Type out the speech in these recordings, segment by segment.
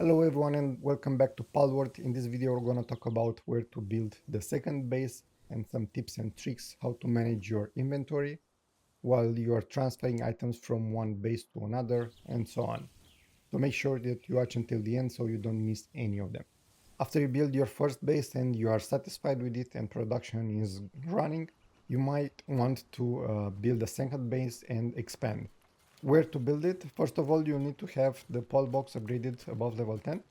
Hello everyone and welcome back to Palworld. In this video we're going to talk about where to build the second base and some tips and tricks how to manage your inventory while you are transferring items from one base to another and so on. So make sure that you watch until the end so you don't miss any of them. After you build your first base and you are satisfied with it and production is running, you might want to build a second base and expand. Where to build it? First of all, you need to have the pole box upgraded above level 10.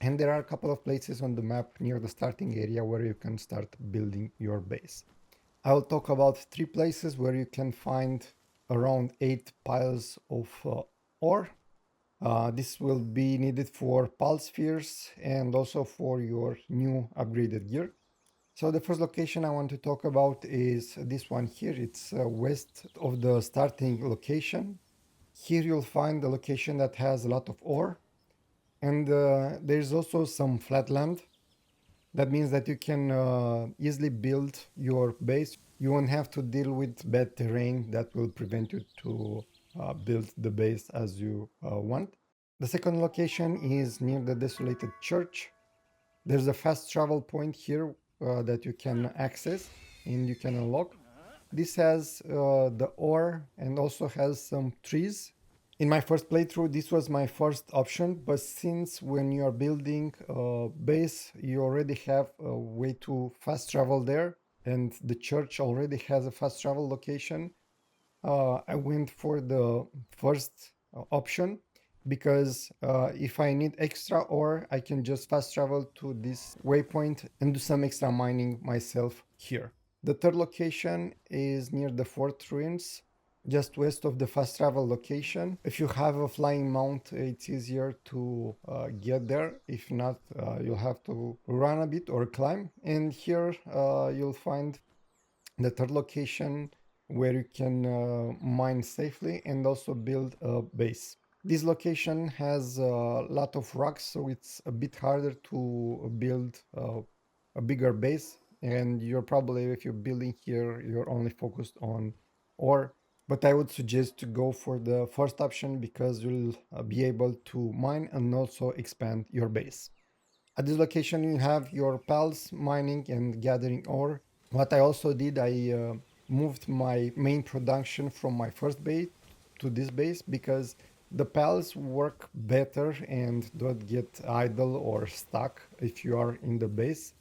And there are a couple of places on the map near the starting area where you can start building your base. I will talk about 3 places where you can find around 8 piles of ore. This will be needed for pulse spheres and also for your new upgraded gear. So the first location I want to talk about is this one here. It's west of the starting location. Here you'll find a location that has a lot of ore, and there's also some flat land. That means that you can easily build your base. You won't have to deal with bad terrain that will prevent you to build the base as you want. The second location is near the desolated church. There's a fast travel point here that you can access and you can unlock. This has the ore and also has some trees. In my first playthrough, this was my first option, but since when you are building a base, you already have a way to fast travel there, and the church already has a fast travel location, I went for the first option because if I need extra ore, I can just fast travel to this waypoint and do some extra mining myself here. The third location is near the Fort Ruins, just west of the fast travel location. If you have a flying mount, it's easier to get there. If not, you'll have to run a bit or climb. And here you'll find the third location where you can mine safely and also build a base. This location has a lot of rocks, so it's a bit harder to build a bigger base. And you're probably, if you're building here, you're only focused on ore. But I would suggest to go for the first option because you'll be able to mine and also expand your base. At this location, you have your pals mining and gathering ore. What I also did, I moved my main production from my first base to this base because the pals work better and don't get idle or stuck if you are in the base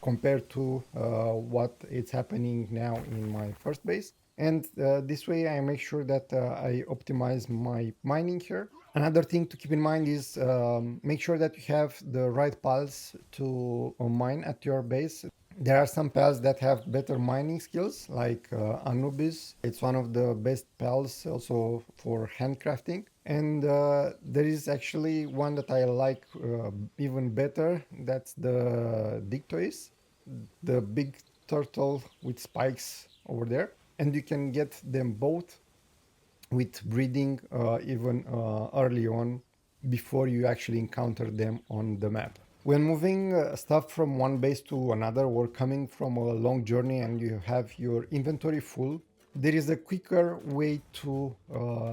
compared to what is happening now in my first base. And this way I make sure that I optimize my mining here. Another thing to keep in mind is make sure that you have the right pals to mine at your base. There are some pals that have better mining skills, like Anubis. It's one of the best pals also for handcrafting. And there is actually one that I like even better. That's the Digtoise, the big turtle with spikes over there. And you can get them both with breeding even early on before you actually encounter them on the map. When moving stuff from one base to another or coming from a long journey and you have your inventory full, there is a quicker way to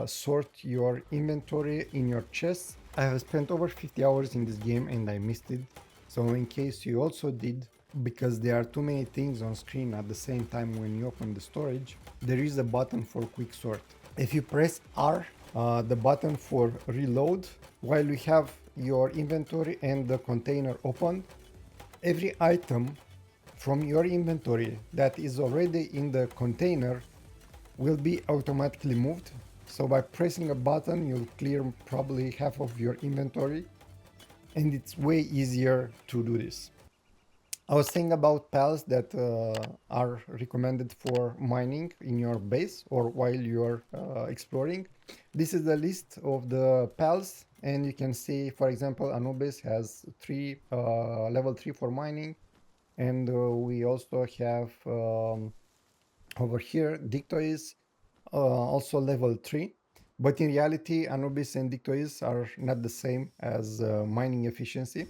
sort your inventory in your chests. I have spent over 50 hours in this game and I missed it. So in case you also did, because there are too many things on screen at the same time when you open the storage, there is a button for quick sort. If you press R, the button for reload, while you have your inventory and the container opened, every item from your inventory that is already in the container will be automatically moved. So by pressing a button, you'll clear probably half of your inventory, and it's way easier to do this. I was saying about pals that are recommended for mining in your base or while you're exploring. This is the list of the pals, and you can see, for example, Anubis has level 3 for mining, and we also have over here Digtoise, also level 3. But in reality, Anubis and Digtoise are not the same as mining efficiency.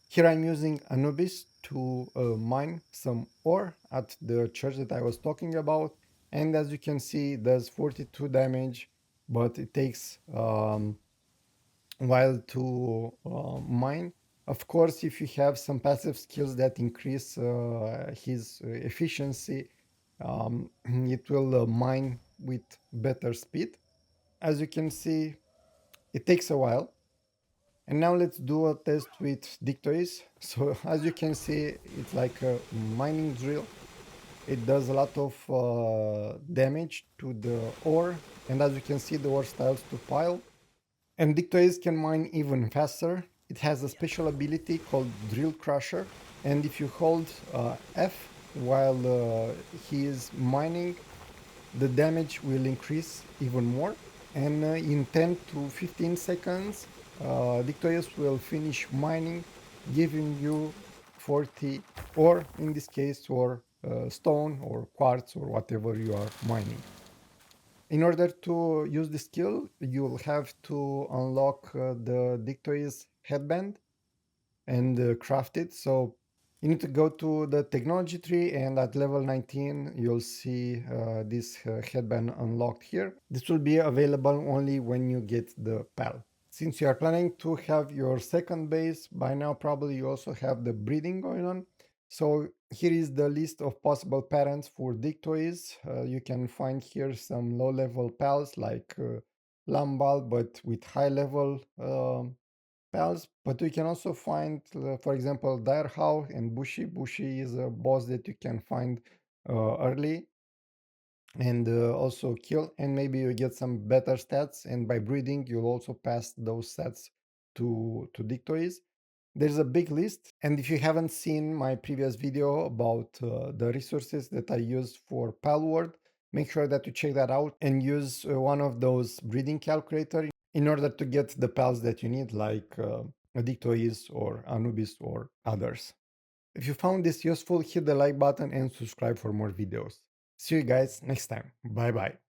Here I'm using Anubis to mine some ore at the church that I was talking about. And as you can see, it does 42 damage, but it takes while to mine. Of course, if you have some passive skills that increase his efficiency, it will mine with better speed. As you can see, it takes a while. And now let's do a test with Digtoise. So as you can see, it's like a mining drill. It does a lot of damage to the ore. And as you can see, the ore starts to pile. And Digtoise can mine even faster. It has a special ability called Drill Crusher. And if you hold F while he is mining, the damage will increase even more. And in 10 to 15 seconds, Digtoise will finish mining, giving you 40, or in this case, or stone or quartz or whatever you are mining. In order to use the skill, you'll have to unlock the Digtoise headband and craft it. So you need to go to the technology tree, and at level 19 you'll see this headband unlocked here. This will be available only when you get the PAL. Since you are planning to have your second base, by now probably you also have the breeding going on. So here is the list of possible parents for Digtoise. You can find here some low-level pals like Lambal, but with high-level pals. But we can also find, for example, Direhau and Bushi. Bushi is a boss that you can find early and also kill, and maybe you get some better stats, and by breeding you'll also pass those stats to Digtoise. There's a big list, and if you haven't seen my previous video about the resources that I use for Palworld, make sure that you check that out and use one of those breeding calculator in order to get the pals that you need, like Digtoise or Anubis or others. If you found this useful, hit the like button and subscribe for more videos. See you guys next time. Bye bye.